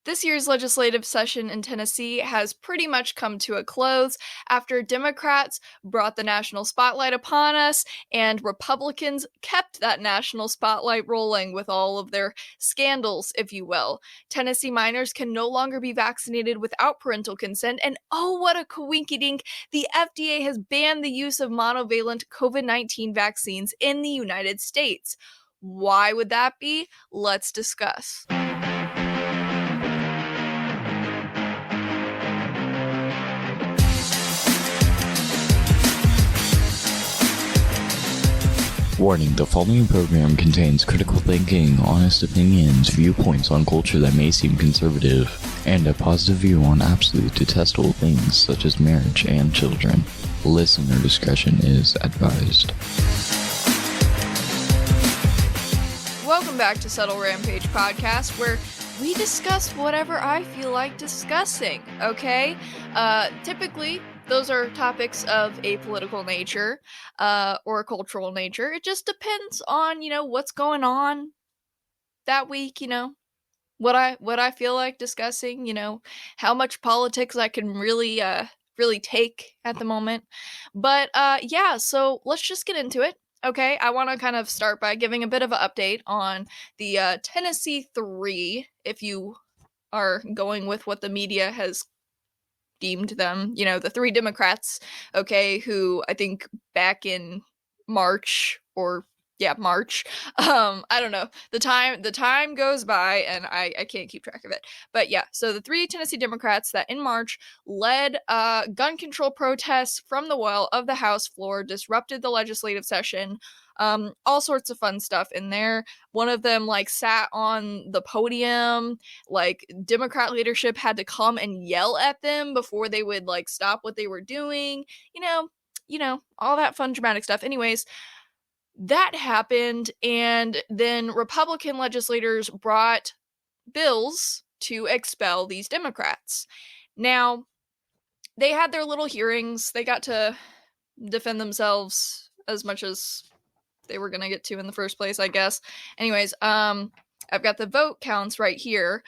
This year's legislative session in Tennessee has pretty much come to a close after Democrats brought the national spotlight upon us and Republicans kept that national spotlight rolling with all of their scandals, if you will. Tennessee minors can no longer be vaccinated without parental consent, and oh, what a coinkydink, the FDA has banned the use of monovalent COVID-19 vaccines in the United States. Why would that be? Let's discuss. Warning, the following program contains critical thinking, honest opinions, viewpoints on culture that may seem conservative, and a positive view on absolute detestable things such as marriage and children. Listener discretion is advised. Welcome back to Subtle Rampage Podcast, where we discuss whatever I feel like discussing, okay? Typically, those are topics of a political nature, or a cultural nature. It just depends on, what's going on that week, what I feel like discussing, how much politics I can really take at the moment. But, yeah, so let's just get into it. Okay, I want to kind of start by giving a bit of an update on the Tennessee 3, if you are going with what the media has deemed them, the 3 Democrats, okay, who I think back in March, I don't know, the time goes by and I can't keep track of it, but yeah, so the 3 Tennessee Democrats that in March led gun control protests from the well of the House floor, disrupted the legislative session, all sorts of fun stuff in there. One of them sat on the podium, Democrat leadership had to come and yell at them before they would stop what they were doing, all that fun dramatic stuff. Anyways, that happened, and then Republican legislators brought bills to expel these Democrats. Now, they had their little hearings. They got to defend themselves as much as they were going to get to in the first place, I guess. Anyways, I've got the vote counts right here.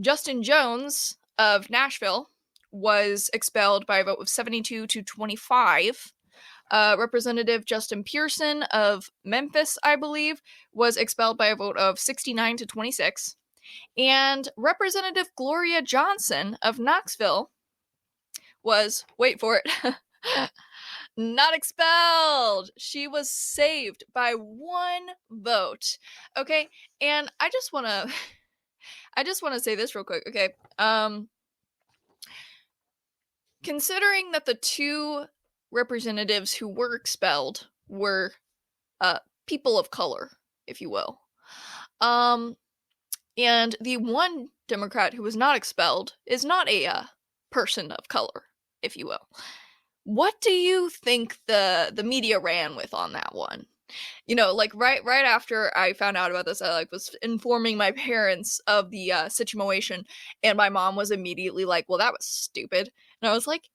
Justin Jones of Nashville was expelled by a vote of 72 to 25. Representative Justin Pearson of Memphis, I believe, was expelled by a vote of 69 to 26. And Representative Gloria Johnson of Knoxville was, wait for it, not expelled. She was saved by 1 vote. Okay, and I just want to say this real quick, okay? Considering that the 2 representatives who were expelled were people of color, if you will. And the 1 Democrat who was not expelled is not a person of color, if you will. What do you think the media ran with on that one? Right after I found out about this, I was informing my parents of the situation, and my mom was immediately like, well, that was stupid. And I was like,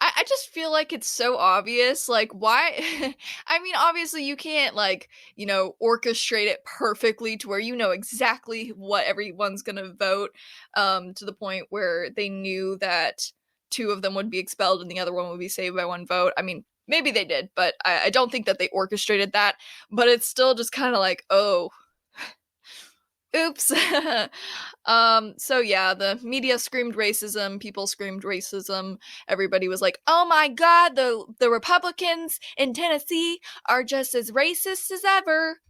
I just feel like it's so obvious, why? I mean, obviously you can't, orchestrate it perfectly to where you know exactly what everyone's gonna vote, to the point where they knew that 2 of them would be expelled and the other one would be saved by 1 vote. I mean, maybe they did, but I don't think that they orchestrated that, but it's still just kind of oh, oops. So yeah, the media screamed racism, people screamed racism, everybody was like, oh my god, the Republicans in Tennessee are just as racist as ever.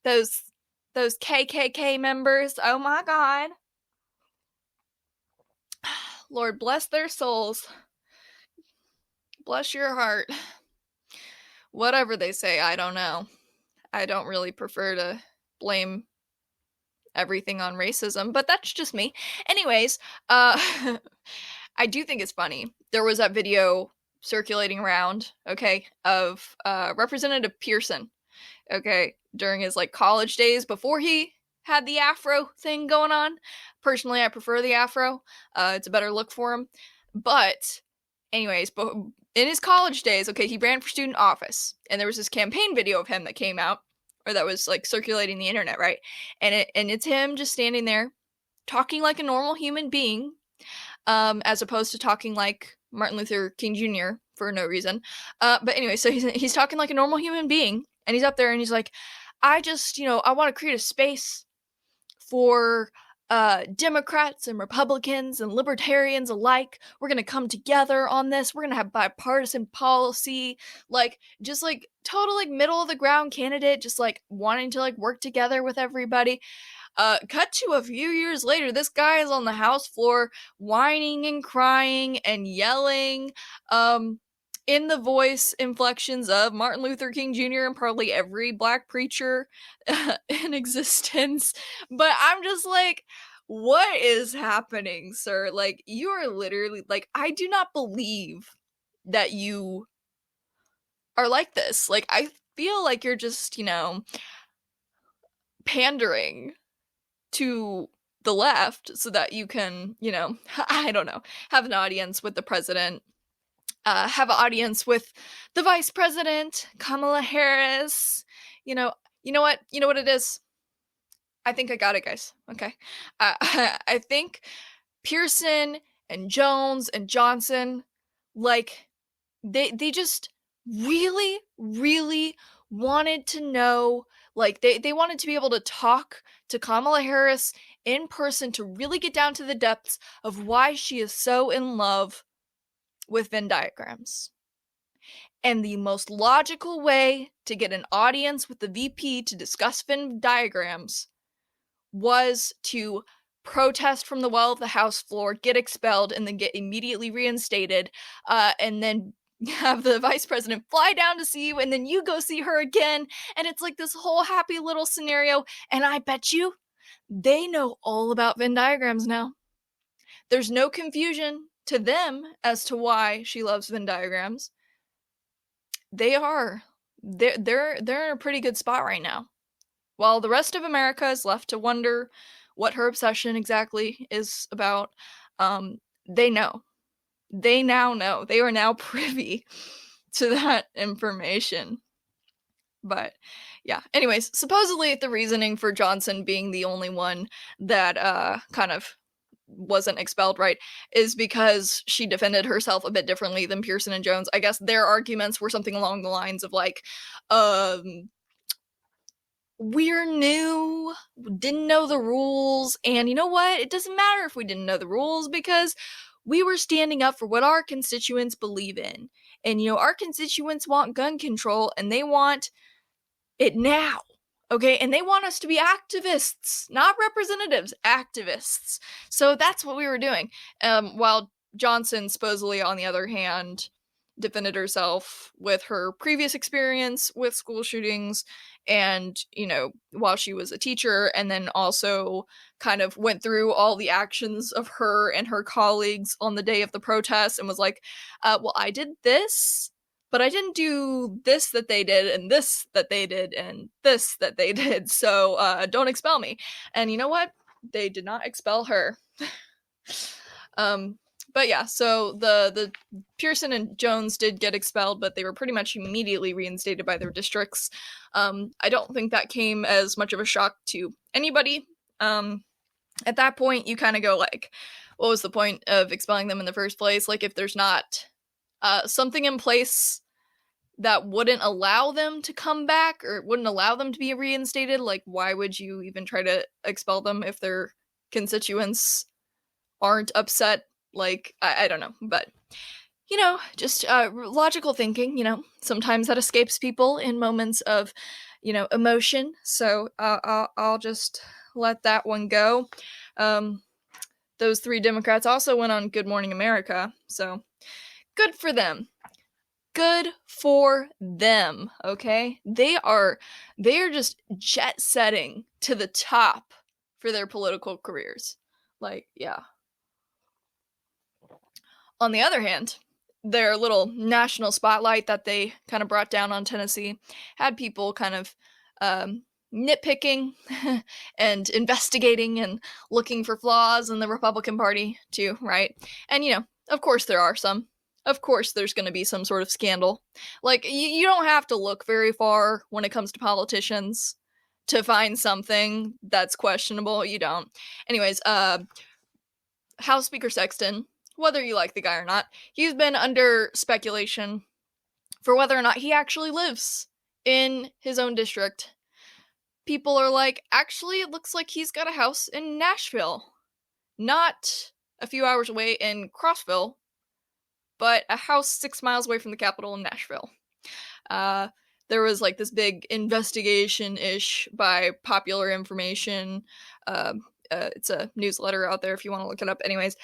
Those KKK members, oh my god. Lord bless their souls. Bless your heart. Whatever they say, I don't know. I don't really prefer to blame everything on racism, but that's just me. Anyways, I do think it's funny. There was that video circulating around, okay, of Representative Pearson, okay, during his college days before he had the afro thing going on. Personally, I prefer the afro. It's a better look for him. But anyways, in his college days, okay, he ran for student office, and there was this campaign video of him that came out, or that was circulating the internet, right? And it's him just standing there talking like a normal human being, as opposed to talking like Martin Luther King Jr. for no reason. But anyway, so he's talking like a normal human being, and he's up there and he's like, I just, I want to create a space for Democrats and Republicans and libertarians alike. We're going to come together on this. We're going to have bipartisan policy, like just like total like middle of the ground candidate, just like wanting to like work together with everybody. Cut to a few years later, this guy is on the House floor whining and crying and yelling, in the voice inflections of Martin Luther King Jr. and probably every black preacher in existence. But I'm just like, what is happening, sir? Like, you are literally, like, I do not believe that you are like this. Like, I feel like you're just, pandering to the left so that you can, I don't know, have an audience with the president, have an audience with the vice president, Kamala Harris. You know what it is? I think I got it, guys. Okay. I think Pearson and Jones and Johnson, like, they just really, really wanted to know, like, they wanted to be able to talk to Kamala Harris in person to really get down to the depths of why she is so in love with Venn diagrams. And the most logical way to get an audience with the VP to discuss Venn diagrams was to protest from the well of the House floor, get expelled, and then get immediately reinstated, and then have the vice president fly down to see you, and then you go see her again, and it's like this whole happy little scenario. And I bet you they know all about Venn diagrams now. There's no confusion to them as to why she loves Venn diagrams. They're in a pretty good spot right now, while the rest of America is left to wonder what her obsession exactly is about. They know. They now know. They are now privy to that information. But yeah, anyways, supposedly the reasoning for Johnson being the only one that kind of wasn't expelled, right, is because she defended herself a bit differently than Pearson and Jones. I guess their arguments were something along the lines of like, we're new, didn't know the rules, and you know what? It doesn't matter if we didn't know the rules because we were standing up for what our constituents believe in. And our constituents want gun control and they want it now. Okay, and they want us to be activists, not representatives, activists. So that's what we were doing. While Johnson, supposedly, on the other hand, defended herself with her previous experience with school shootings and, while she was a teacher, and then also kind of went through all the actions of her and her colleagues on the day of the protest and was like, well, I did this, but I didn't do this that they did, and this that they did, and this that they did, so don't expel me. And you know what? They did not expel her. But yeah, so the Pearson and Jones did get expelled, but they were pretty much immediately reinstated by their districts. I don't think that came as much of a shock to anybody. At that point, you kind of go like, what was the point of expelling them in the first place? Like, if there's not something in place that wouldn't allow them to come back or wouldn't allow them to be reinstated, like, why would you even try to expel them if their constituents aren't upset? Like, I don't know, but just logical thinking, sometimes that escapes people in moments of, emotion. So I'll just let that one go. Those three Democrats also went on Good Morning America, so good for them. Good for them, okay? They are just jet setting to the top for their political careers. Like, yeah. On the other hand, their little national spotlight that they kind of brought down on Tennessee had people kind of nitpicking and investigating and looking for flaws in the Republican Party too, right? And, of course there are some. Of course there's going to be some sort of scandal. Like, you don't have to look very far when it comes to politicians to find something that's questionable. You don't. Anyways, House Speaker Sexton, whether you like the guy or not, he's been under speculation for whether or not he actually lives in his own district. People are like, actually, it looks like he's got a house in Nashville. Not a few hours away in Crossville, but a house 6 miles away from the capital in Nashville. There was like this big investigation-ish by Popular Information. It's a newsletter out there if you want to look it up. Anyways,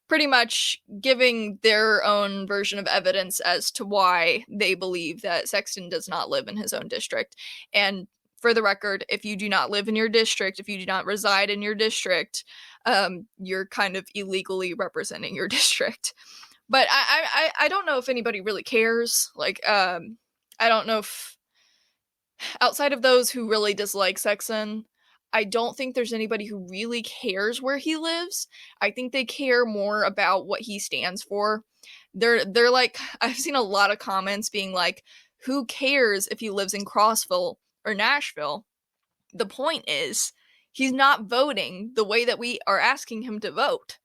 pretty much giving their own version of evidence as to why they believe that Sexton does not live in his own district. And for the record, if you do not live in your district, if you do not reside in your district, you're kind of illegally representing your district. But I don't know if anybody really cares. Like, I don't know if, outside of those who really dislike Sexton, I don't think there's anybody who really cares where he lives. I think they care more about what he stands for. They're like, I've seen a lot of comments being like, who cares if he lives in Crossville or Nashville? The point is, he's not voting the way that we are asking him to vote.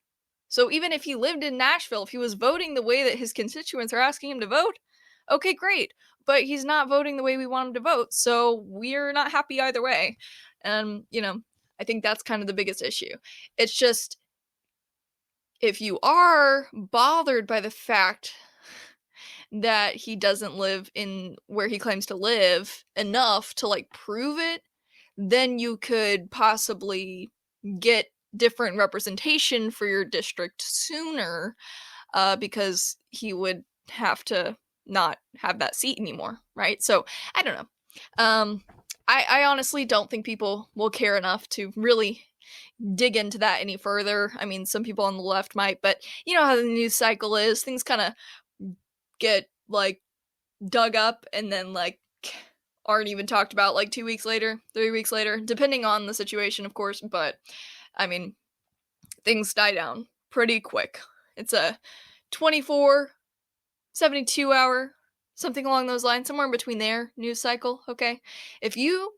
So even if he lived in Nashville, if he was voting the way that his constituents are asking him to vote, okay, great. But he's not voting the way we want him to vote, so we're not happy either way. And, I think that's kind of the biggest issue. It's just, if you are bothered by the fact that he doesn't live in where he claims to live enough to, like, prove it, then you could possibly get different representation for your district sooner, because he would have to not have that seat anymore, right? So, I don't know. I honestly don't think people will care enough to really dig into that any further. I mean, some people on the left might, but you know how the news cycle is. Things kind of get, like, dug up and then, like, aren't even talked about, like, 2 weeks later, 3 weeks later, depending on the situation, of course. But, I mean, things die down pretty quick. It's a 24, 72 hour, something along those lines, somewhere in between there, news cycle, okay? If you,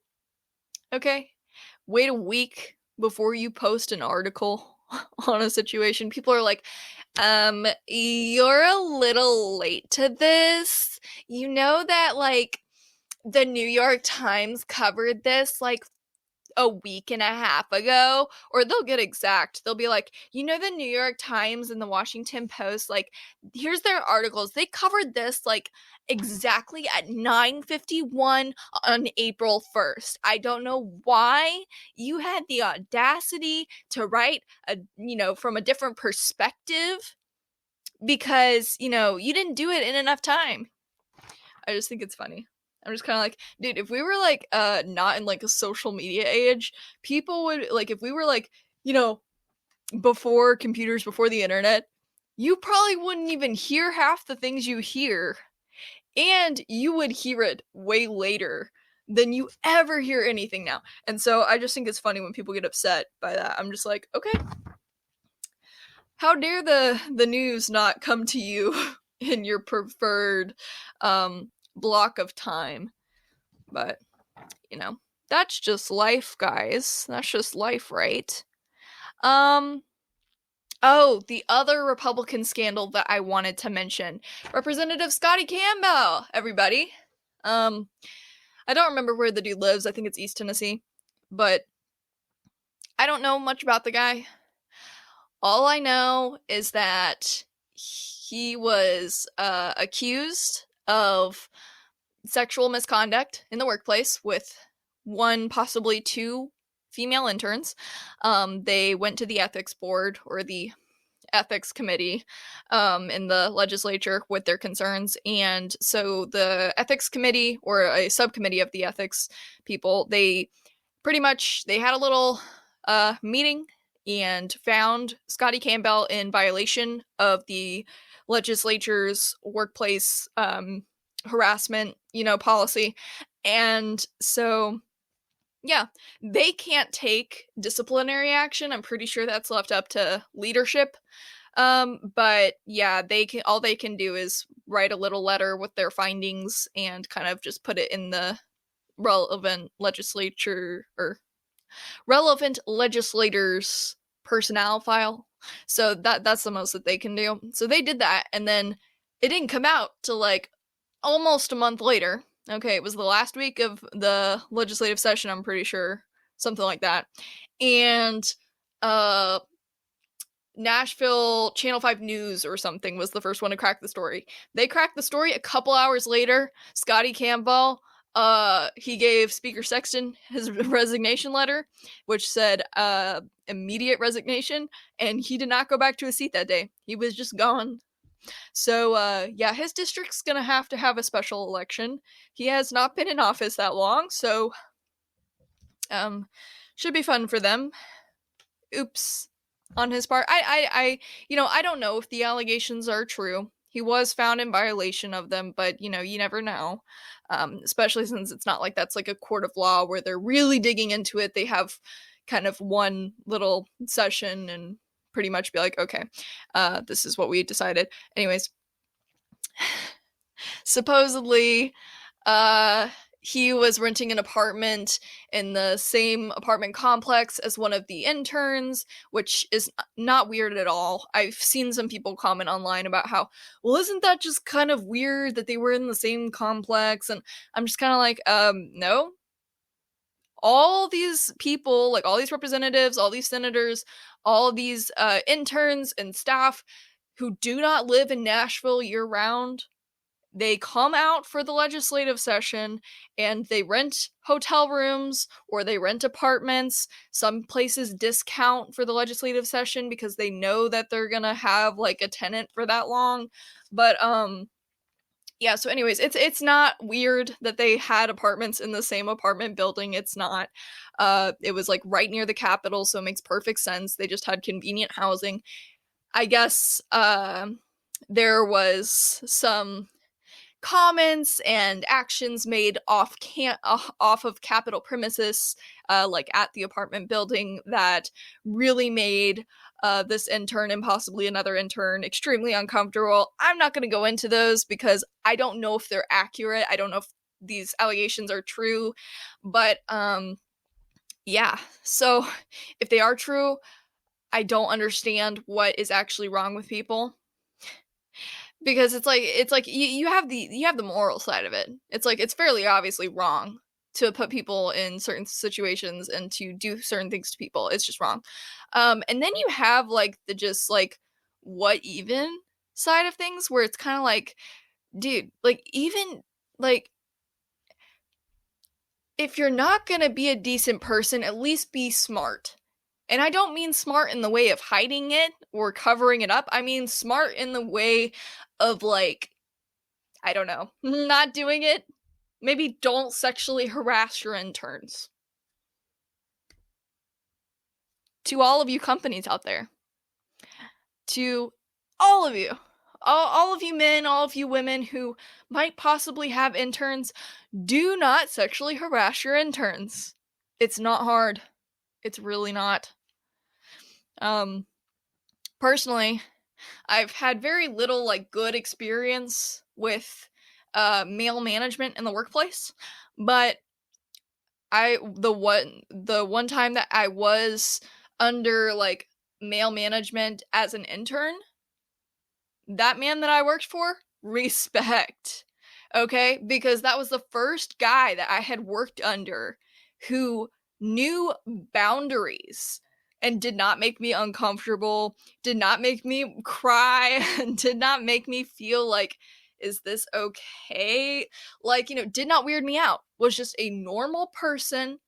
wait a week before you post an article on a situation, people are like, you're a little late to this. You know that, like, the New York Times covered this, like, a week and a half ago, or they'll get exact. They'll be like, the New York Times and the Washington Post, like, here's their articles. They covered this, like, exactly at 9:51 on April 1st. I don't know why you had the audacity to write from a different perspective, because, you didn't do it in enough time. I just think it's funny. I'm just kind of like, dude, if we were, like, not in, like, a social media age, people would, like, if we were, like, before computers, before the internet, you probably wouldn't even hear half the things you hear. And you would hear it way later than you ever hear anything now. And so I just think it's funny when people get upset by that. I'm just like, okay, how dare the news not come to you in your preferred block of time? But that's just life, guys. That's just life, right? The other Republican scandal that I wanted to mention, Representative Scotty Campbell, everybody. I don't remember where the dude lives. I think it's East Tennessee, but I don't know much about the guy. All I know is that he was accused of sexual misconduct in the workplace with one, possibly two female interns. They went to the ethics board, or the ethics committee, in the legislature with their concerns. And so the ethics committee, or a subcommittee of the ethics people, they had a little meeting and found Scotty Campbell in violation of the legislature's workplace harassment, policy. And so, yeah, they can't take disciplinary action. I'm pretty sure that's left up to leadership. But yeah, all they can do is write a little letter with their findings and kind of just put it in the relevant legislature or relevant legislators' personnel file. So that's the most that they can do. So they did that, and then it didn't come out till like almost a month later. Okay, it was the last week of the legislative session, I'm pretty sure, something like that. And Nashville Channel 5 News or something was the first one to crack the story. They cracked the story a couple hours later. Scotty Campbell, he gave Speaker Sexton his resignation letter, which said immediate resignation, and he did not go back to his seat that day. He was just gone. So, yeah, his district's gonna have to have a special election. He has not been in office that long, so should be fun for them. Oops. On his part. I don't know if the allegations are true. He was found in violation of them, but, you never know. Especially since it's not like that's like a court of law where they're really digging into it. They have kind of one little session and pretty much be like, okay, this is what we decided. Anyways, supposedly, he was renting an apartment in the same apartment complex as one of the interns, which is not weird at all. I've seen some people comment online about how, well, isn't that just kind of weird that they were in the same complex? And I'm just kind of like, no. All these people, like all these representatives, all these senators, all of these interns and staff who do not live in Nashville year-round, they come out for the legislative session and they rent hotel rooms or they rent apartments. Some places discount for the legislative session because they know that they're gonna have like a tenant for that long. But yeah, so anyways, it's not weird that they had apartments in the same apartment building. It's not. It was like right near the Capitol, so it makes perfect sense. They just had convenient housing. I guess there was some comments and actions made off of Capitol premises, like at the apartment building, that really made this intern and possibly another intern extremely uncomfortable. I'm not going to go into those because I don't know if they're accurate. I don't know if these allegations are true, but yeah. So if they are true, I don't understand what is actually wrong with people. Because it's like you have the moral side of it. It's like it's fairly obviously wrong to put people in certain situations and to do certain things to people. It's just wrong. And then you have like the just like what even side of things where it's kind of like, dude, like even like if you're not gonna be a decent person, at least be smart. And I don't mean smart in the way of hiding it or covering it up. I mean smart in the way of like, I don't know, not doing it. Maybe don't sexually harass your interns. To all of you companies out there. To all of you. All of you men, all of you women who might possibly have interns, do not sexually harass your interns. It's not hard. It's really not. Personally, I've had very little like good experience with male management in the workplace, but the one time that I was under like male management as an intern, that man that I worked for, respect. Okay? Because that was the first guy that I had worked under who knew boundaries and did not make me uncomfortable, did not make me cry, did not make me feel like, is this okay? Like, did not weird me out. Was just a normal person,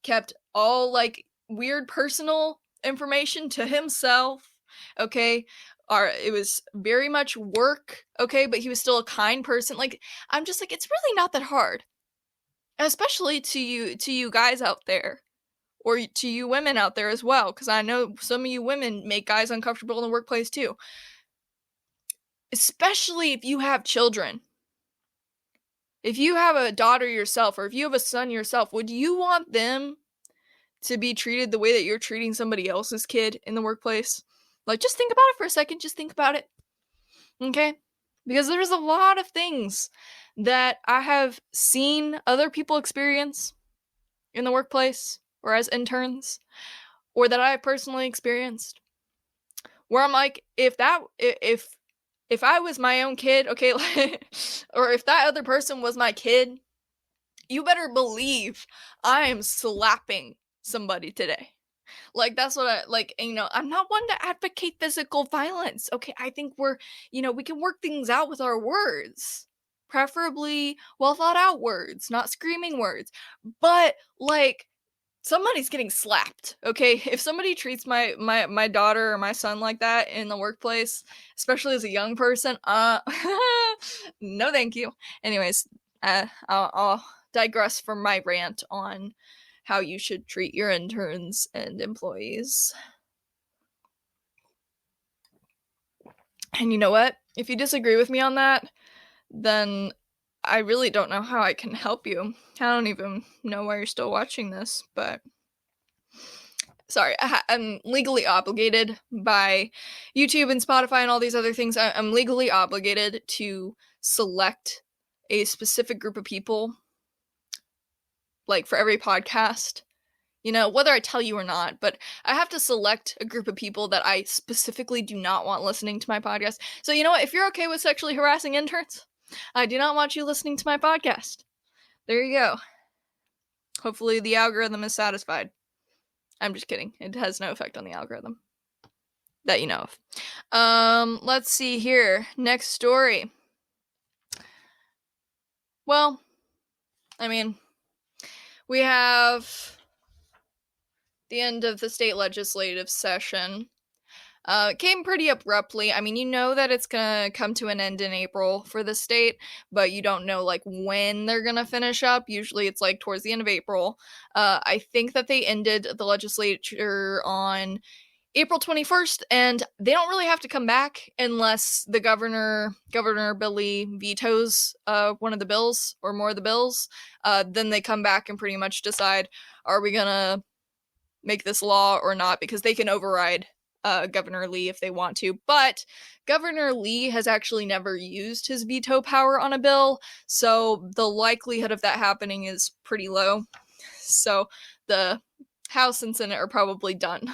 kept all like weird personal information to himself, okay? It was very much work, okay, but he was still a kind person. Like, I'm just like, it's really not that hard. Especially to you guys out there. Or to you women out there as well, because I know some of you women make guys uncomfortable in the workplace too. Especially if you have children. If you have a daughter yourself, or if you have a son yourself, would you want them to be treated the way that you're treating somebody else's kid in the workplace? Like, just think about it for a second. Just think about it. Okay? Because there's a lot of things that I have seen other people experience in the workplace or as interns, or that I personally experienced, where I'm like, if I was my own kid, okay, or if that other person was my kid, you better believe I am slapping somebody today. Like, that's what I like. I'm not one to advocate physical violence. Okay, I think we can work things out with our words, preferably well thought out words, not screaming words. But like, somebody's getting slapped. Okay, if somebody treats my daughter or my son like that in the workplace, especially as a young person, no, thank you. Anyways, I'll digress from my rant on how you should treat your interns and employees. And you know what? If you disagree with me on that, then I really don't know how I can help you. I don't even know why you're still watching this, but sorry, I'm legally obligated by YouTube and Spotify and all these other things. I'm legally obligated to select a specific group of people, like for every podcast, whether I tell you or not, but I have to select a group of people that I specifically do not want listening to my podcast. So you know what? If you're okay with sexually harassing interns, I do not want you listening to my podcast. There you go. Hopefully the algorithm is satisfied. I'm just kidding. It has no effect on the algorithm that you know of. Let's see here. Next story. Well, I mean, we have the end of the state legislative session. It came pretty abruptly. I mean, you know that it's gonna come to an end in April for the state, but you don't know like when they're gonna finish up. Usually it's like towards the end of April. I think that they ended the legislature on April 21st, and they don't really have to come back unless the Governor Billy vetoes one of the bills or more of the bills. Then they come back and pretty much decide, are we gonna make this law or not, because they can override Governor Lee if they want to. But Governor Lee has actually never used his veto power on a bill, so the likelihood of that happening is pretty low. So the House and Senate are probably done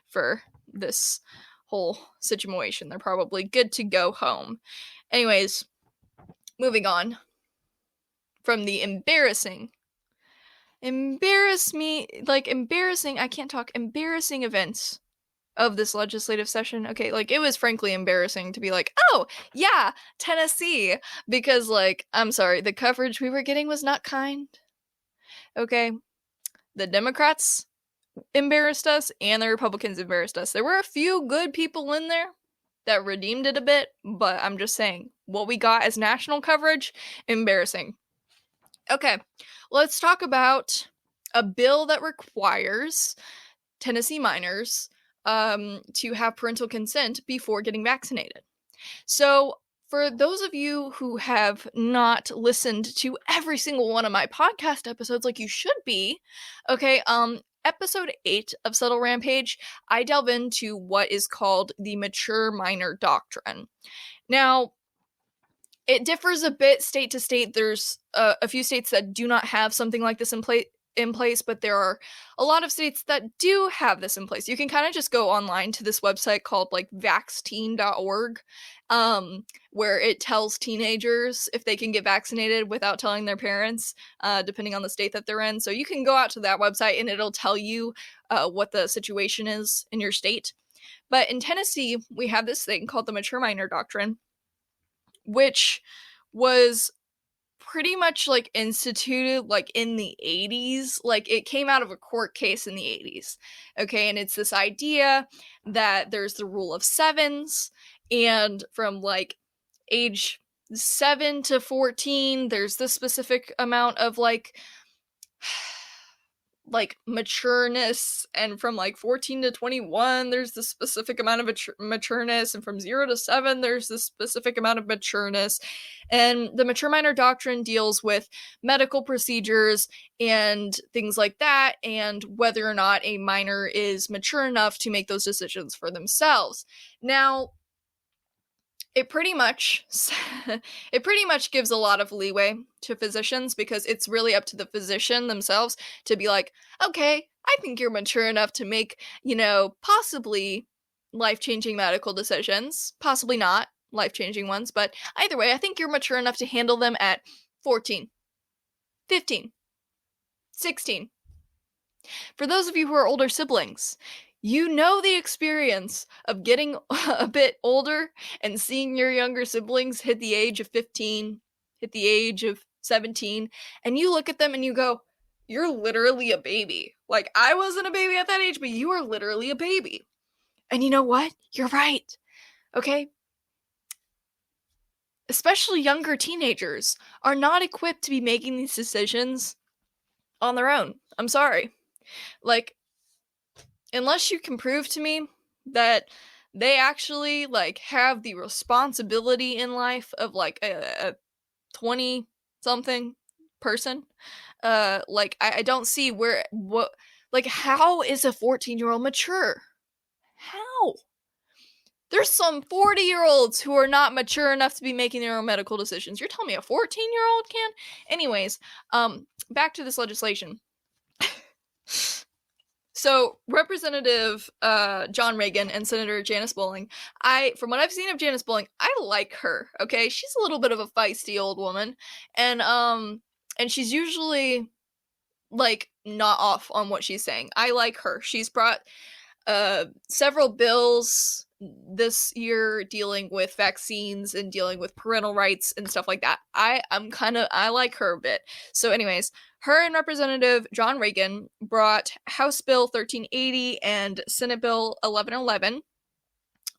for this whole situation. They're probably good to go home. Anyways, moving on from the embarrassing events of this legislative session. Okay, like, it was frankly embarrassing to be like, oh yeah, Tennessee, because like, I'm sorry, the coverage we were getting was not kind. Okay, the Democrats embarrassed us and the Republicans embarrassed us. There were a few good people in there that redeemed it a bit, but I'm just saying, what we got as national coverage, embarrassing. Okay, let's talk about a bill that requires Tennessee minors to have parental consent before getting vaccinated. So, for those of you who have not listened to every single one of my podcast episodes like you should be, okay, episode 8 of Subtle Rampage, I delve into what is called the Mature Minor Doctrine. Now, it differs a bit state to state. There's a few states that do not have something like this in place, but there are a lot of states that do have this in place. You can kind of just go online to this website called like vaxteen.org, where it tells teenagers if they can get vaccinated without telling their parents, depending on the state that they're in. So you can go out to that website and it'll tell you what the situation is in your state. But in Tennessee, we have this thing called the Mature Minor Doctrine, which was pretty much like instituted like in the 80s. Like, it came out of a court case in the 80s. Okay, and it's this idea that there's the rule of sevens, and from like age 7 to 14 there's this specific amount of like matureness, and from like 14 to 21 there's this specific amount of matureness, and from 0 to 7 there's this specific amount of matureness. And the Mature Minor Doctrine deals with medical procedures and things like that, and whether or not a minor is mature enough to make those decisions for themselves. Now, it pretty much it pretty much gives a lot of leeway to physicians, because it's really up to the physician themselves to be like, okay, I think you're mature enough to make, possibly life-changing medical decisions, possibly not life-changing ones, but either way, I think you're mature enough to handle them at 14, 15, 16. For those of you who are older siblings, you know the experience of getting a bit older and seeing your younger siblings hit the age of 15, hit the age of 17, and you look at them and you go, you're literally a baby. Like, I wasn't a baby at that age, but you are literally a baby. And you know what? You're right. Okay? Especially younger teenagers are not equipped to be making these decisions on their own. I'm sorry. Like, unless you can prove to me that they actually, like, have the responsibility in life of, like, a 20-something person, like, I don't see how is a 14-year-old mature? How? There's some 40-year-olds who are not mature enough to be making their own medical decisions. You're telling me a 14-year-old can? Anyways, back to this legislation. So, Representative John Reagan and Senator Janice Bowling, from what I've seen of Janice Bowling, I like her, okay? She's a little bit of a feisty old woman, and she's usually, like, not off on what she's saying. I like her. She's brought several bills this year dealing with vaccines and dealing with parental rights and stuff like that. I like her a bit. So anyways, her and Representative John Reagan brought House Bill 1380 and Senate Bill 1111,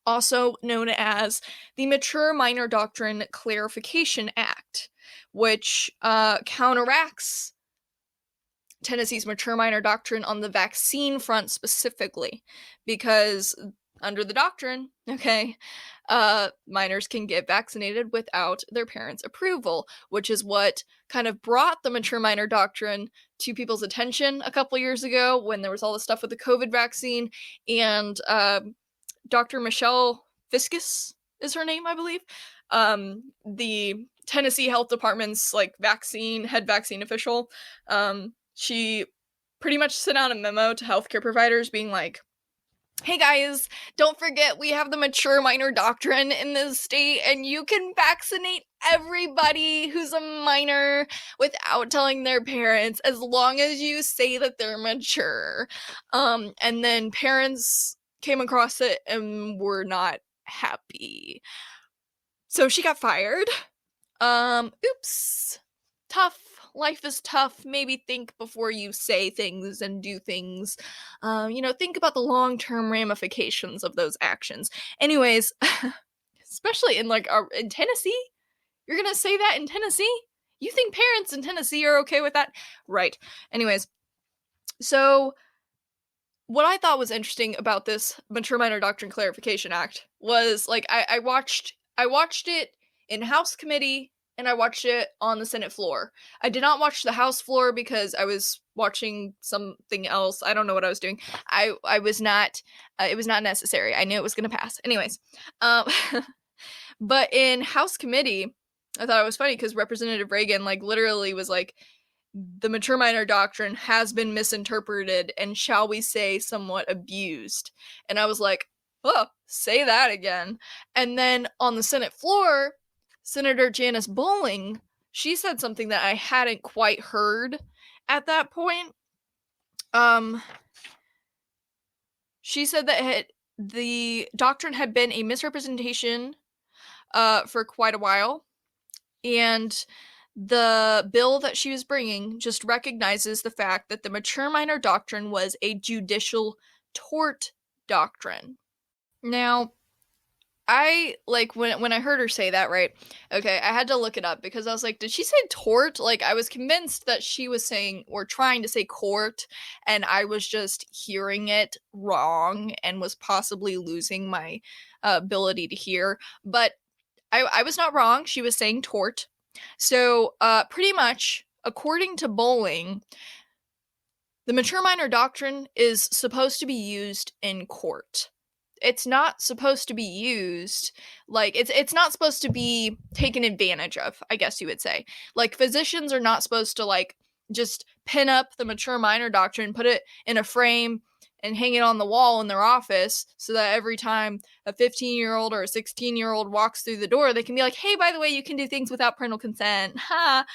also known as the Mature Minor Doctrine Clarification Act, which counteracts Tennessee's Mature Minor Doctrine on the vaccine front specifically, because under the doctrine, okay, minors can get vaccinated without their parents' approval, which is what kind of brought the Mature Minor Doctrine to people's attention a couple years ago when there was all this stuff with the COVID vaccine, and Dr. Michelle Fiskus is her name, I believe, the Tennessee Health Department's, like, head vaccine official, she pretty much sent out a memo to healthcare providers being like, hey guys, don't forget we have the Mature Minor Doctrine in this state, and you can vaccinate everybody who's a minor without telling their parents, as long as you say that they're mature. And then parents came across it and were not happy. So she got fired. Oops. Tough. Life is tough. Maybe think before you say things and do things. Think about the long-term ramifications of those actions. Anyways, especially in in Tennessee? You're gonna say that in Tennessee? You think parents in Tennessee are okay with that? Right. Anyways, so what I thought was interesting about this Mature Minor Doctrine Clarification Act was, like, I watched it in House committee, and I watched it on the Senate floor. I did not watch the House floor because I was watching something else. I don't know what I was doing. I was not, it was not necessary. I knew it was going to pass. Anyways, but in House committee, I thought it was funny because Representative Reagan, like, literally was like, the Mature Minor Doctrine has been misinterpreted and, shall we say, somewhat abused. And I was like, oh, say that again. And then on the Senate floor, Senator Janice Bowling, she said something that I hadn't quite heard at that point. She said that the doctrine had been a misrepresentation for quite a while, and the bill that she was bringing just recognizes the fact that the Mature Minor Doctrine was a judicial tort doctrine. Now, I, like, when I heard her say that, right, okay, I had to look it up because I was like, did she say tort? Like, I was convinced that she was saying, or trying to say court, and I was just hearing it wrong and was possibly losing my ability to hear, but I was not wrong. She was saying tort. So, pretty much, according to Bowling, the Mature Minor Doctrine is supposed to be used in court. it's not supposed to be used, like it's not supposed to be taken advantage of, I guess you would say. Like physicians are not supposed to like just pin up the mature minor doctrine, put it in a frame and hang it on the wall in their office so that every time a 15-year-old or a 16-year-old walks through the door, they can be like, hey, by the way, you can do things without parental consent. Ha.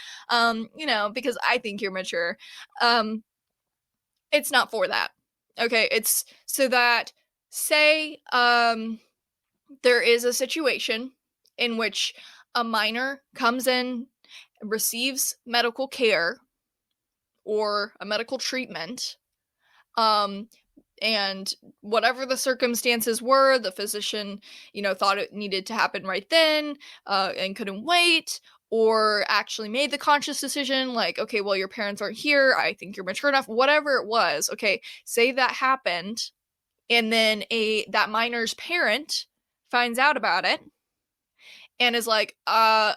Because I think you're mature. It's not for that. Okay, it's so that, say, there is a situation in which a minor comes in, receives medical care or a medical treatment, and whatever the circumstances were, the physician, thought it needed to happen right then, and couldn't wait, or actually made the conscious decision, like, okay, well, your parents aren't here, I think you're mature enough, whatever it was, okay, say that happened, and then that minor's parent finds out about it, and is like, I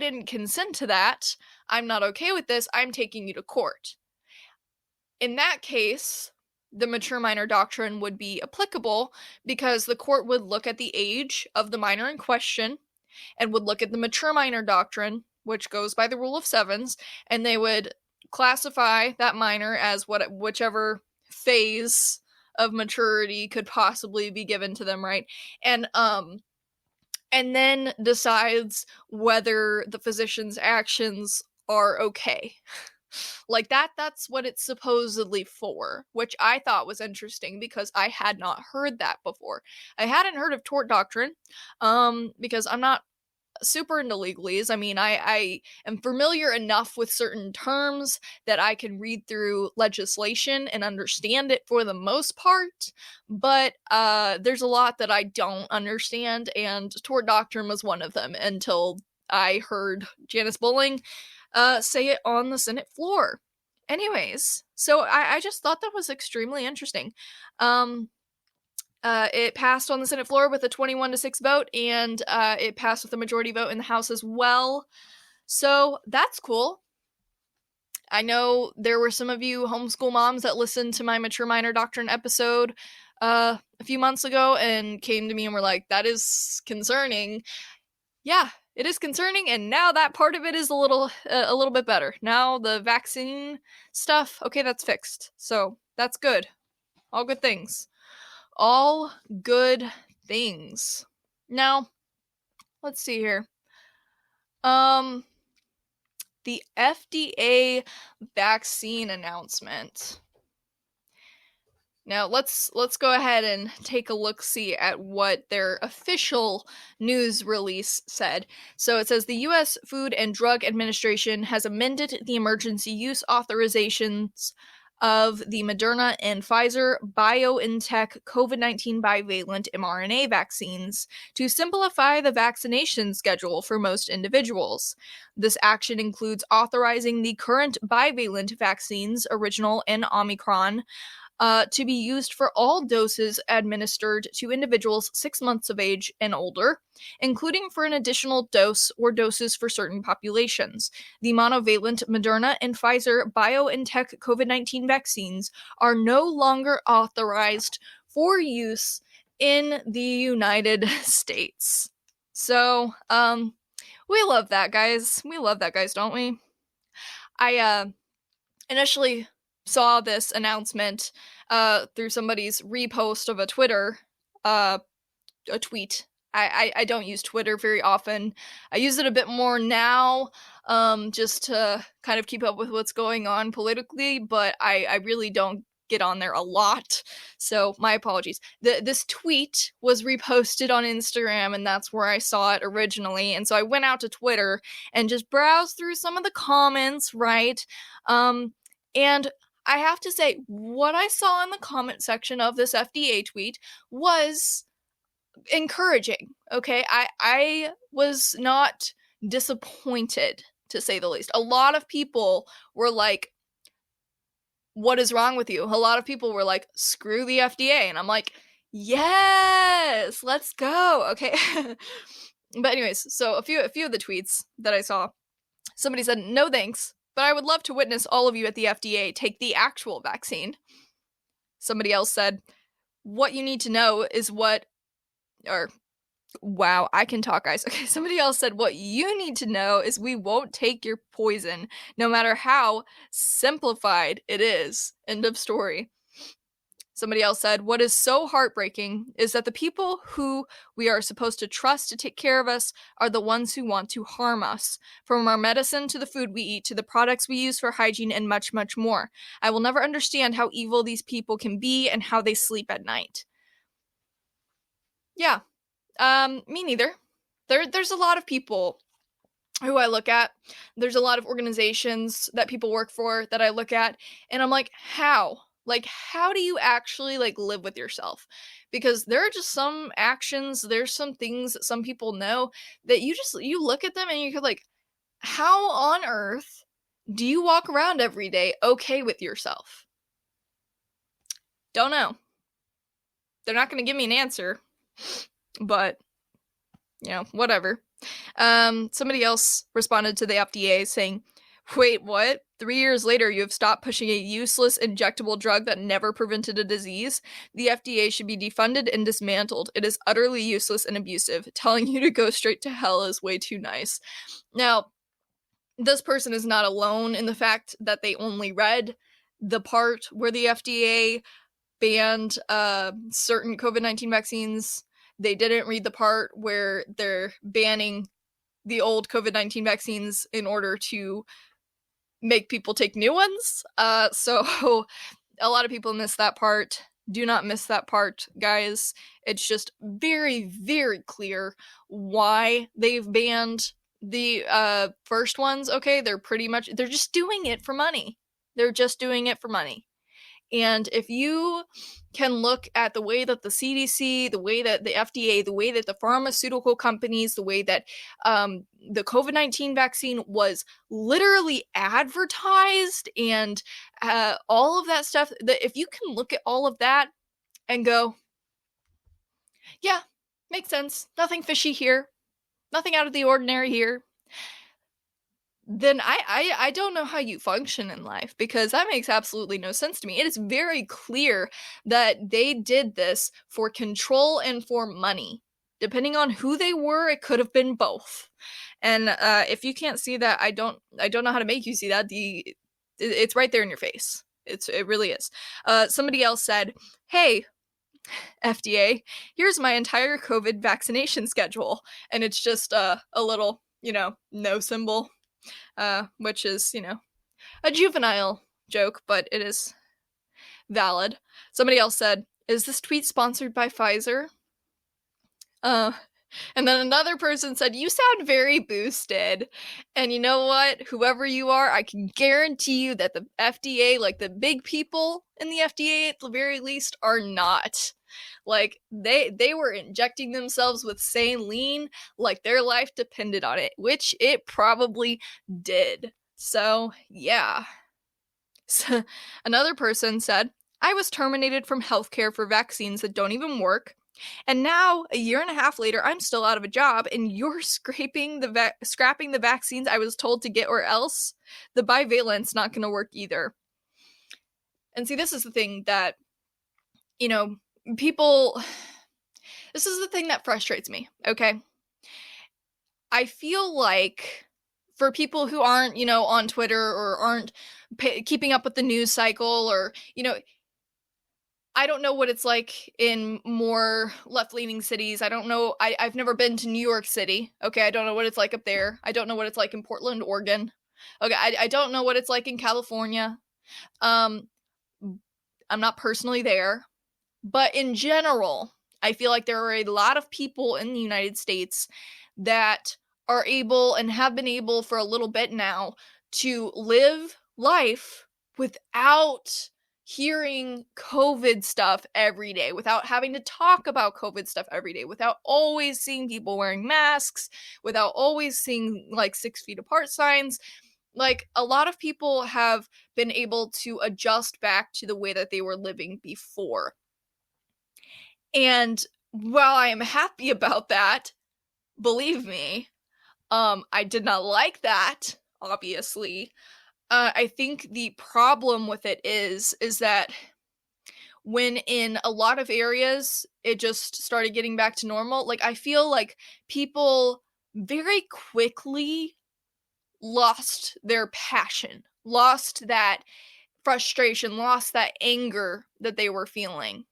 didn't consent to that, I'm not okay with this, I'm taking you to court. In that case, the mature minor doctrine would be applicable because the court would look at the age of the minor in question and would look at the mature minor doctrine, which goes by the rule of sevens, and they would classify that minor as whichever phase of maturity could possibly be given to them, right? And then decides whether the physician's actions are okay. Like that's what it's supposedly for, which I thought was interesting because I had not heard that before. I hadn't heard of tort doctrine, because I'm not super into legalese. I mean, I am familiar enough with certain terms that I can read through legislation and understand it for the most part, but there's a lot that I don't understand, and tort doctrine was one of them until I heard Janice Bowling say it on the Senate floor. Anyways, so I just thought that was extremely interesting. It passed on the Senate floor with a 21-6 vote, and it passed with a majority vote in the House as well. So that's cool. I know there were some of you homeschool moms that listened to my Mature Minor Doctrine episode a few months ago and came to me and were like, that is concerning. Yeah, it is concerning, and now that part of it is a little bit better. Now the vaccine stuff, okay, that's fixed. So that's good. All good things. All good things. Now, let's see here. The FDA vaccine announcement. Now, let's go ahead and take a look-see at what their official news release said. So it says the U.S. Food and Drug Administration has amended the emergency use authorizations of the Moderna and Pfizer BioNTech COVID-19 bivalent mRNA vaccines to simplify the vaccination schedule for most individuals. This action includes authorizing the current bivalent vaccines, original and Omicron, to be used for all doses administered to individuals 6 months of age and older, including for an additional dose or doses for certain populations. The monovalent Moderna and Pfizer BioNTech COVID-19 vaccines are no longer authorized for use in the United States. So, we love that, guys. We love that, guys, don't we? I initially saw this announcement through somebody's repost of a Twitter, a tweet. I don't use Twitter very often. I use it a bit more now, just to kind of keep up with what's going on politically, but I really don't get on there a lot, so my apologies. This tweet was reposted on Instagram, and that's where I saw it originally, and so I went out to Twitter and just browsed through some of the comments, right? And I have to say, what I saw in the comment section of this FDA tweet was encouraging, okay? I was not disappointed, to say the least. A lot of people were like, what is wrong with you? A lot of people were like, screw the FDA. And I'm like, yes, let's go, okay? But anyways, so a few of the tweets that I saw, somebody said, no thanks, but I would love to witness all of you at the FDA take the actual vaccine. Somebody else said, what you need to know is wow, I can talk, guys. Okay, somebody else said, what you need to know is we won't take your poison, no matter how simplified it is. End of story. Somebody else said, what is so heartbreaking is that the people who we are supposed to trust to take care of us are the ones who want to harm us. From our medicine to the food we eat to the products we use for hygiene and much, much more. I will never understand how evil these people can be and how they sleep at night. Yeah, me neither. There's a lot of people who I look at. There's a lot of organizations that people work for that I look at, and I'm like, how? Like, how do you actually like live with yourself? Because there are just some actions, there's some things that some people know that you look at them and you're like, how on earth do you walk around every day okay with yourself? Don't know. They're not going to give me an answer, but whatever. Somebody else responded to the FDA saying, wait, what? 3 years later, you have stopped pushing a useless injectable drug that never prevented a disease? The FDA should be defunded and dismantled. It is utterly useless and abusive. Telling you to go straight to hell is way too nice. Now, this person is not alone in the fact that they only read the part where the FDA banned certain COVID-19 vaccines. They didn't read the part where they're banning the old COVID-19 vaccines in order to make people take new ones. So a lot of people miss that part. Do not miss that part, guys. It's just very, very clear why they've banned the first ones. Okay, they're just doing it for money. They're just doing it for money. And if you can look at the way that the CDC, the way that the FDA, the way that the pharmaceutical companies, the way that the COVID-19 vaccine was literally advertised and all of that stuff, that if you can look at all of that and go, yeah, makes sense. Nothing fishy here. Nothing out of the ordinary here. Then I don't know how you function in life, because that makes absolutely no sense to me. It is very clear that they did this for control and for money. Depending on who they were, it could have been both. And if you can't see that, I don't know how to make you see that. It's right there in your face. It really is. Somebody else said, "Hey, FDA, here's my entire COVID vaccination schedule," and it's just a little, no symbol. Which is, a juvenile joke, but it is valid. Somebody else said, is this tweet sponsored by Pfizer? And then another person said, you sound very boosted. And you know what? Whoever you are, I can guarantee you that the FDA, like the big people in the FDA at the very least, are not. Like, they were injecting themselves with saline like their life depended on it, which it probably did. So, yeah. So, another person said, I was terminated from healthcare for vaccines that don't even work. And now, a year and a half later, I'm still out of a job, and you're scrapping the vaccines I was told to get, or else the bivalent's not going to work either. And see, this is the thing that, people, this is the thing that frustrates me, okay? I feel like for people who aren't, on Twitter or aren't keeping up with the news cycle, or, I don't know what it's like in more left-leaning cities. I don't know. I've never been to New York City. Okay, I don't know what it's like up there. I don't know what it's like in Portland, Oregon. Okay, I don't know what it's like in California. I'm not personally there. But in general, I feel like there are a lot of people in the United States that are able and have been able for a little bit now to live life without hearing COVID stuff every day, without having to talk about COVID stuff every day, without always seeing people wearing masks, without always seeing like 6 feet apart signs. Like, a lot of people have been able to adjust back to the way that they were living before. And while I am happy about that, believe me, I did not like that, obviously. I think the problem with it is that when in a lot of areas it just started getting back to normal. Like, I feel like people very quickly lost their passion, lost that frustration, lost that anger that they were feeling,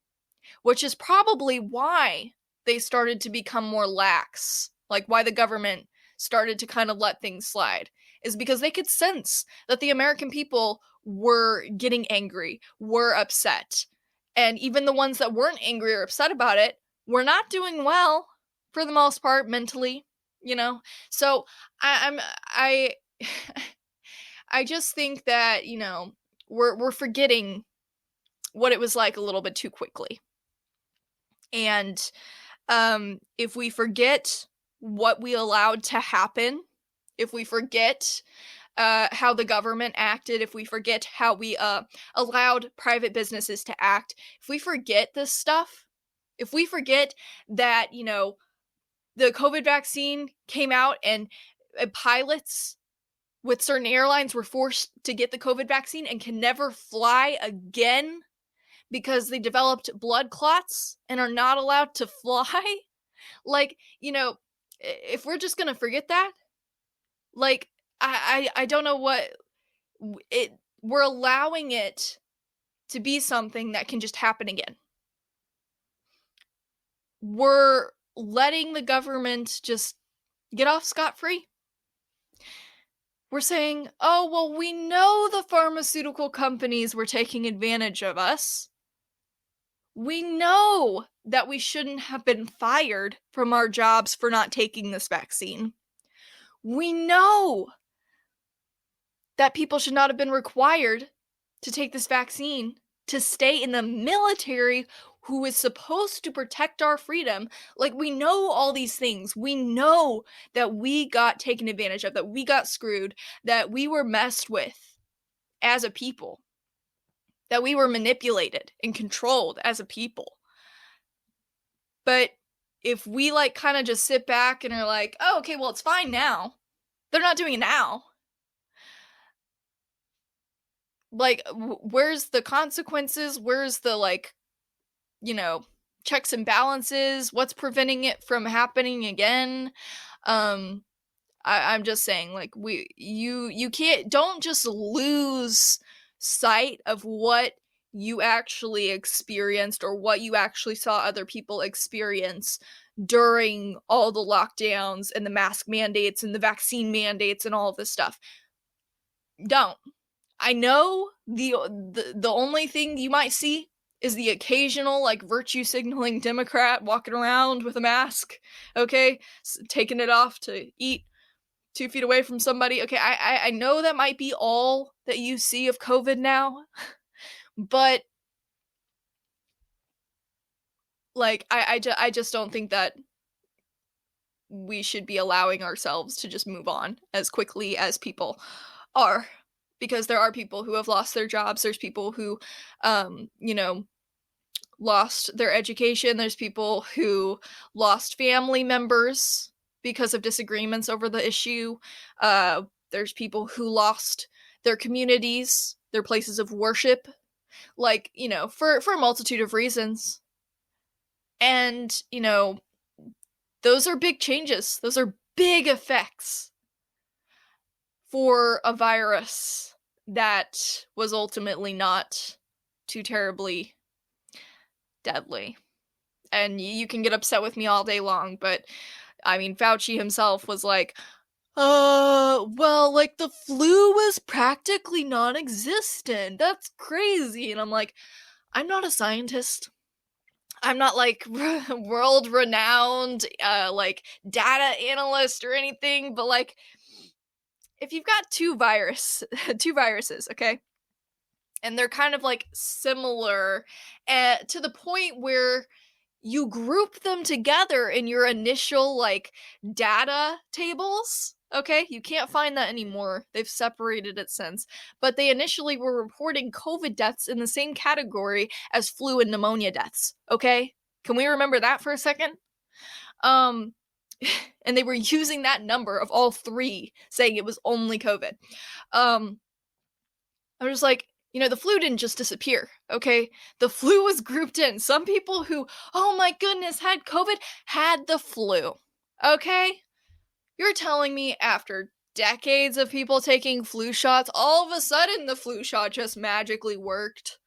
which is probably why they started to become more lax, like why the government started to kind of let things slide, is because they could sense that the American people were getting angry, were upset. And even the ones that weren't angry or upset about it were not doing well for the most part mentally, you know? So I I just think that, you know, we're forgetting what it was like a little bit too quickly. And if we forget what we allowed to happen, if we forget how the government acted, if we forget how we allowed private businesses to act, if we forget this stuff, if we forget that, you know, the COVID vaccine came out and pilots with certain airlines were forced to get the COVID vaccine and can never fly again because they developed blood clots and are not allowed to fly. Like, you know, if we're just gonna forget that, like, I don't know what it, we're allowing it to be something that can just happen again. We're letting the government just get off scot-free. We're saying, oh, well, we know the pharmaceutical companies were taking advantage of us. We know that we shouldn't have been fired from our jobs for not taking this vaccine. We know that people should not have been required to take this vaccine to stay in the military who is supposed to protect our freedom. Like, we know all these things. We know that we got taken advantage of, that we got screwed, that we were messed with as a people, that we were manipulated and controlled as a people. But if we, like, kind of just sit back and are like, oh, okay, well, it's fine now. They're not doing it now. Like, where's the consequences? Where's the, like, you know, checks and balances? What's preventing it from happening again? I'm just saying, like, you can't, don't just lose sight of what you actually experienced or what you actually saw other people experience during all the lockdowns and the mask mandates and the vaccine mandates and all of this stuff. Don't. I know the only thing you might see is the occasional, like, virtue signaling Democrat walking around with a mask, okay, taking it off to eat 2 feet away from somebody. Okay, I know that might be all that you see of COVID now, but, like, I just don't think that we should be allowing ourselves to just move on as quickly as people are, because there are people who have lost their jobs. There's people who, you know, lost their education. There's people who lost family members because of disagreements over the issue. There's people who lost their communities, their places of worship, like, you know, for a multitude of reasons. And, you know, those are big changes. Those are big effects for a virus that was ultimately not too terribly deadly. And you can get upset with me all day long, but I mean, Fauci himself was like, well, like, the flu was practically non-existent. That's crazy. And I'm like, I'm not a scientist. I'm not, like, world-renowned, like, data analyst or anything, but, like, if you've got two viruses, okay, and they're kind of, like, similar, to the point where you group them together in your initial, like, data tables, okay? You can't find that anymore. They've separated it since. But they initially were reporting COVID deaths in the same category as flu and pneumonia deaths, okay? Can we remember that for a second? And they were using that number of all three, saying it was only COVID. I'm just like, The flu didn't just disappear, okay? The flu was grouped in. Some people who, oh my goodness, had COVID had the flu, okay? You're telling me after decades of people taking flu shots, all of a sudden the flu shot just magically worked?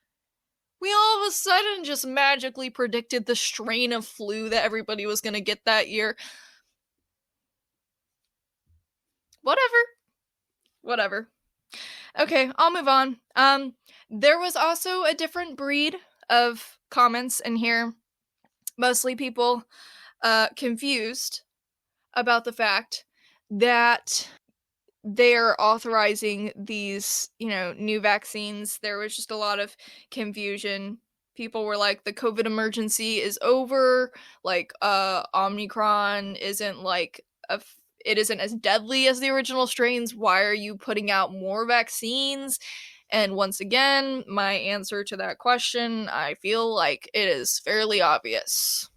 We all of a sudden just magically predicted the strain of flu that everybody was going to get that year. Whatever. Okay, I'll move on. There was also a different breed of comments in here. Mostly people confused about the fact that they're authorizing these, new vaccines. There was just a lot of confusion. People were like, the COVID emergency is over. Like, Omicron isn't it isn't as deadly as the original strains. Why are you putting out more vaccines? And once again, my answer to that question, I feel like it is fairly obvious.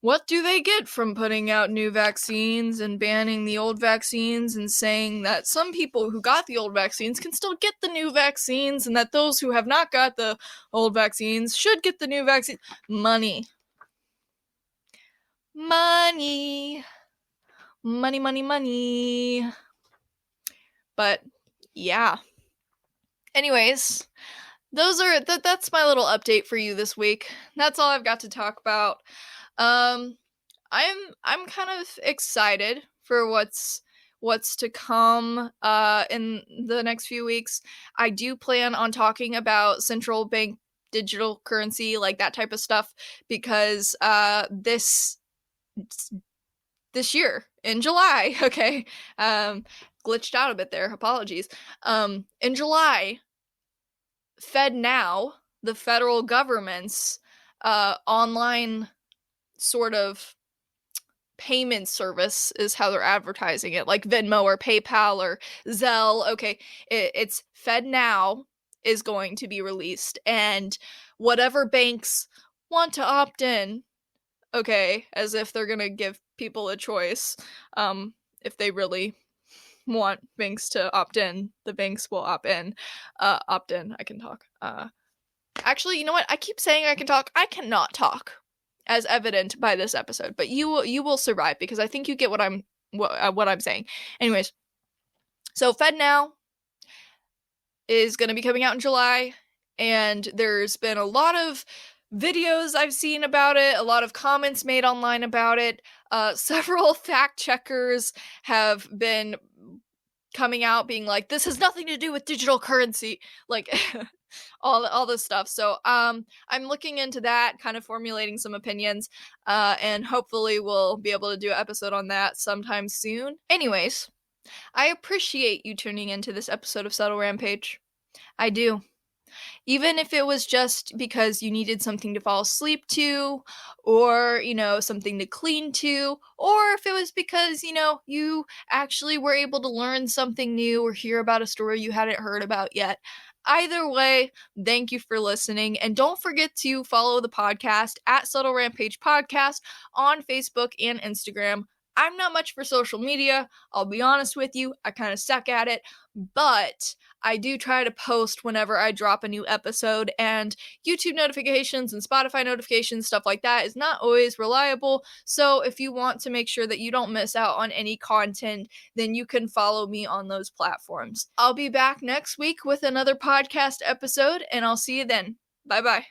What do they get from putting out new vaccines and banning the old vaccines and saying that some people who got the old vaccines can still get the new vaccines and that those who have not got the old vaccines should get the new vaccine? Money. But yeah. Anyways, that's my little update for you this week. That's all I've got to talk about. I'm kind of excited for what's to come in the next few weeks. I do plan on talking about central bank digital currency, like that type of stuff, because this year in July, okay, glitched out a bit there, apologies. In July, FedNow, the federal government's online sort of payment service is how they're advertising it, like Venmo or PayPal or Zelle. Okay, it's FedNow is going to be released, and whatever banks want to opt in, okay, as if they're gonna give people a choice, if they really want banks to opt in, the banks will opt in. I can talk. Actually, you know what? I keep saying I can talk. I cannot talk, as evident by this episode. But you will survive, because I think you get what I'm saying. Anyways, so FedNow is going to be coming out in July, and there's been a lot of videos I've seen about it, a lot of comments made online about it. Several fact checkers have been coming out being like, this has nothing to do with digital currency, like all this stuff. So I'm looking into that, kind of formulating some opinions, and hopefully we'll be able to do an episode on that sometime soon. Anyways, I appreciate you tuning into this episode of Subtle Rampage. I do. Even if it was just because you needed something to fall asleep to, or, something to clean to, or if it was because, you actually were able to learn something new or hear about a story you hadn't heard about yet. Either way, thank you for listening, and don't forget to follow the podcast at Subtle Rampage Podcast on Facebook and Instagram. I'm not much for social media, I'll be honest with you, I kind of suck at it, but I do try to post whenever I drop a new episode, and YouTube notifications and Spotify notifications, stuff like that, is not always reliable. So if you want to make sure that you don't miss out on any content, then you can follow me on those platforms. I'll be back next week with another podcast episode, and I'll see you then. Bye-bye.